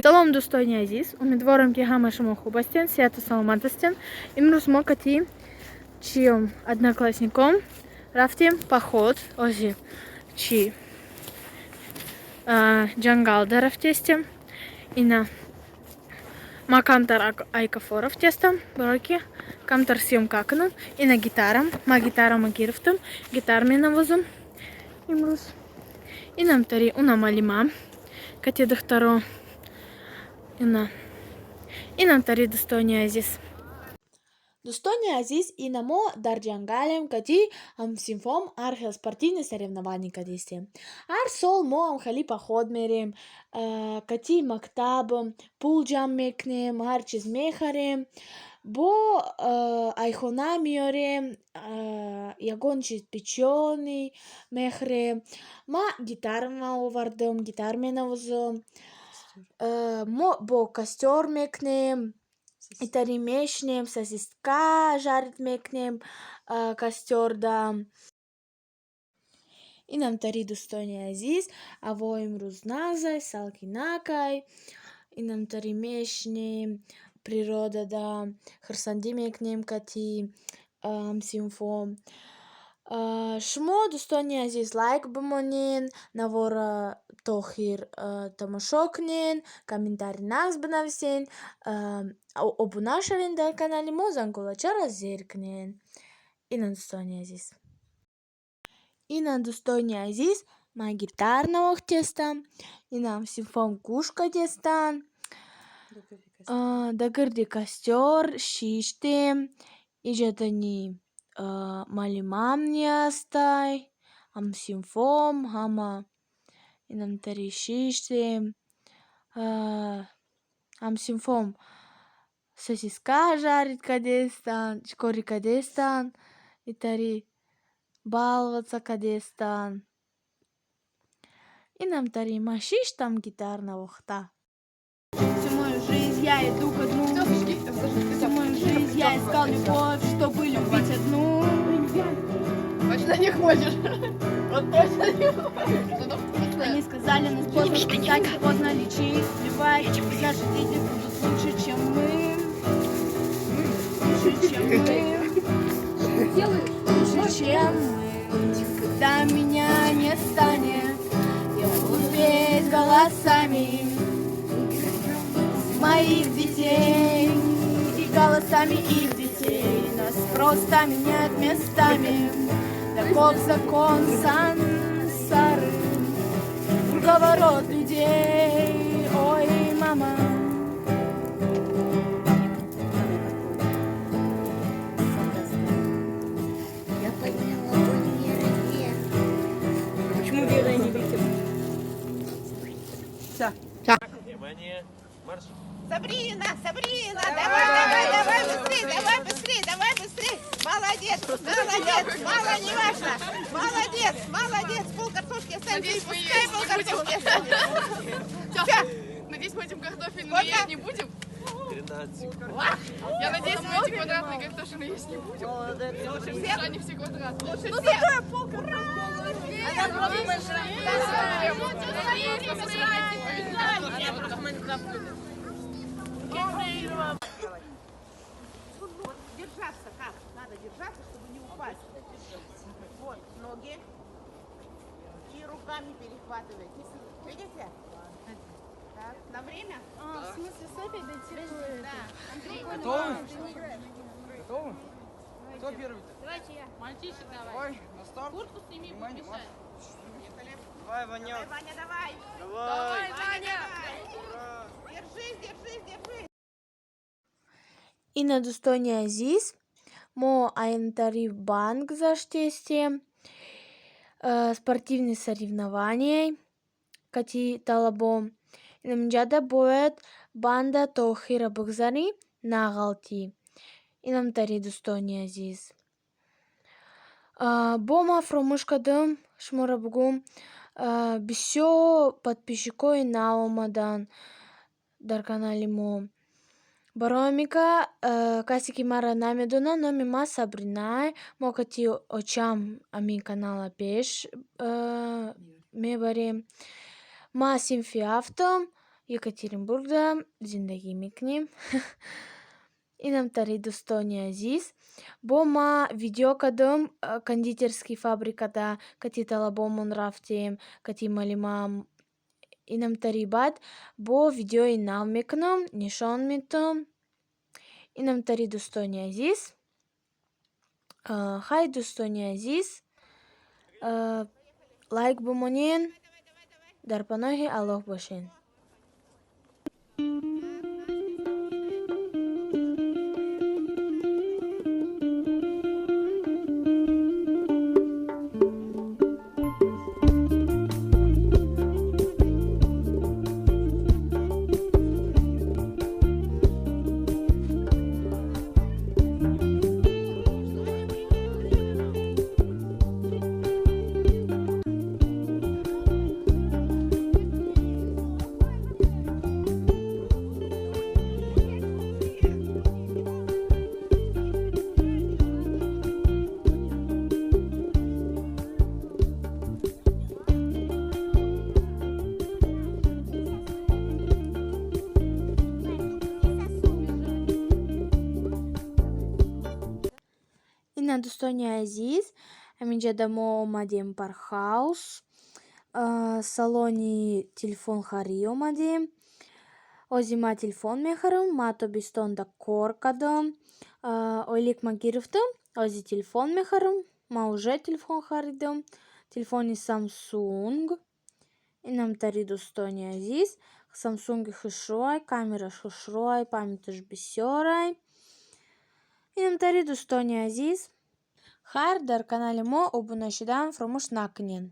Салам достойный Азиз, умидвором кихамашему хубастен, свято саламатостен, имрус мокати, чьим одноклассником рафтим поход, ози, чи джангалда рафтестем, и на макамтар айкафоров тестом, броки, камтар сьем каканом, и на гитарам, магитарам агирфтом, гитарами навозом, имрус, и нам тари унамалима, кати дохтаро, и нам тари достойный Азиз. Достойный Азиз и намо дарджангалем кати симфом архел спортивные соревнования кадисти. Ар сол мо хали поход мерем, кати мактаб, пулджам мекнем, ар чиз мехарем, бо айхона миорем, ягон чиз печеный мехрем, ма гитар овардем, гитар менавозом, мо бо костер мекнем, и тари мешнем, сосиска жарит мекнем, костер да. И нам тари достойный Азиз, авоим рузназай, салкинакай, и нам тари мешнем, природа да, хрсанди мекнем кати, симфом. Шмо достойный Азиз лайк бумонин, навора тохир тамашокнин, комментарий нас бнавсен, обунашарин да канале мозан кулачара зеркнен. И на достойный Азиз. И на достойный Азиз ма гитарного теста, и нам симфом кушка тестан, дагырди костер, шиште, и жетани малимам неастай, симфом, хама, и нам тари шиште, симфом сосиска жарит кадестан, шкори кадестан, и тари балваца кадестан. И нам тари машиш там гитарного хта. Всю мою жизнь я иду ко дну. Всю мою жизнь я искал любовь, чтобы любить одну. Точно не хочешь? Вот точно не хочешь? Они сказали, нас поздно спасать, поздно лечить, плевать. Наши дети будут лучше, чем мы. Лучше, чем мы. Лучше, чем мы. Когда меня не станет, я буду петь голосами моих детей и голосами их детей. Нас просто меняют местами. Таков закон сансары, круговорот людей. Ой, мама. Я подняла ладонь Вере. Почему Вера не видит? Все. Внимание, марш! Сабрина, давай быстрее, молодец, мало не важно, молодец, пол картошки оставим, пускай пол картошки оставим. Надеюсь, мы этим картофельным есть не будем? 13 секунд. Я надеюсь, мы эти квадратные картофельные есть не будем. Лучше Потому всех. что они все квадратные. Лучше всех. Пол картошки. Держаться как? Надо держаться, чтобы не упасть. Вот, ноги. И руками перехватывайте. Видите? Так, на время? В смысле, с этой датирует? Да. Андрей, Готовы? Готовы? Кто первый? Давайте я. Мальчишек давай. Ой, на старт. Куртку сними, Внимание, подмешай. Давай, Ваня. давай, Ваня, давай. Давай, Ваня. Держись. И на достойный Азиз мо айнтари банк заштесте, спортивные соревнования кати талабом. И нам джада боят банда тохира бгзари нагалти. И нам тари достойный Азиз. Бома фромушкадым шмурабгум бисё подписчикой наомадан дар канали мо. Баромика каси ки мара намедона, номи ма Сабрина, мо кати очам амин канала пеш мебарем. Ма синфи автом, Екатеринбургда зиндагӣ мекунем. Инам тари дӯстони азиз, бо ма видео кардем кондитерский фабрикада, кати талабомон рафтем, кати малимам. Инам тари баъд бо видеои нав мекунам, нишон медиҳам. Инам тари дӯстони азиз. Хай дӯстони азиз, лайк бимонен, дар паноҳи Аллоҳ бошен. Ина дӯстони азиз, ҳаминҷода мо омадем Пархаус, салони телефонхарӣ омадем. Ҳозир ман телефон мехарам, ман тобистода кор кардам, ойлик ман гирифтам, ҳозир телефон мехарам. Ман уже телефон харидам, телефони Samsung. Инам тари дӯстони азиз, Samsung-и хушрӯй, камераш хушрӯй, памяташ бисёрай. Инам тари дӯстони азиз. Хайр, дар канали мо обуна шудан фаромӯш накунед.